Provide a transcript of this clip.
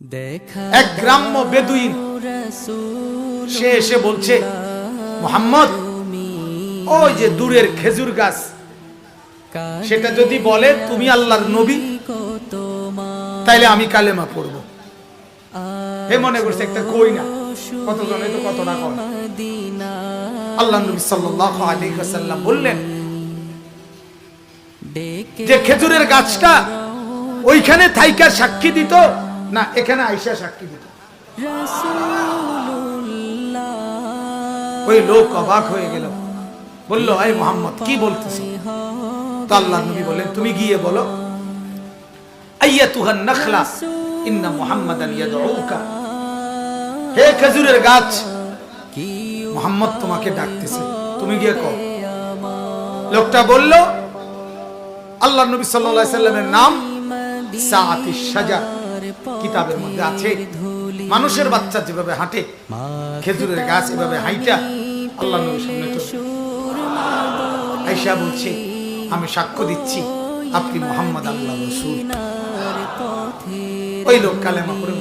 এক গ্রাম্য বেদুইন সে এসে বলছে, মুহাম্মদ, ওই যে দূরের খেজুর গাছ, সেটা যদি বলে তুমি আল্লাহর নবী, তাইলে আমি কালেমা পড়ব। হে মনে করছে একটা কই না, কতজনে তো কতটা কয়। আল্লাহ নবী সাল্লাল্লাহু আলাইহি ওয়াসাল্লাম বললেন যে খেজুরের গাছটা ওইখানে থাইকা সাক্ষী দিত না এখানে আইসা সাক্ষী দিত। ওই লোক অবাক হয়ে গেল, বলল, এই মুহাম্মদ কি বলতেছ? তো আল্লাহ নবী বলেন, তুমি গিয়ে বলো, আইয়াতুহান নাখলা ইন্না মুহাম্মাদান ইয়াদউকা, হে খেজুরের গাছ, মুহাম্মদ তোমাকে ডাকতেছে, তুমি গিয়ে কও। লোকটা বলল, আল্লাহ নবী সাল্লাল্লাহু আলাইহি সাল্লামের নাম সাআতিশ শাজার কিতাবের মধ্যে আছে। মানুষের বাচ্চা যেভাবে হাঁটে, খেজুরের গাছ এভাবে হাইটা আল্লাহ নবীর সামনে চলে আয়েশা বলছে, আমি সাক্ষ্য দিচ্ছি আপনি মুহাম্মদ আল্লাহর রাসূল। ওই লোক কালেমা পড়ে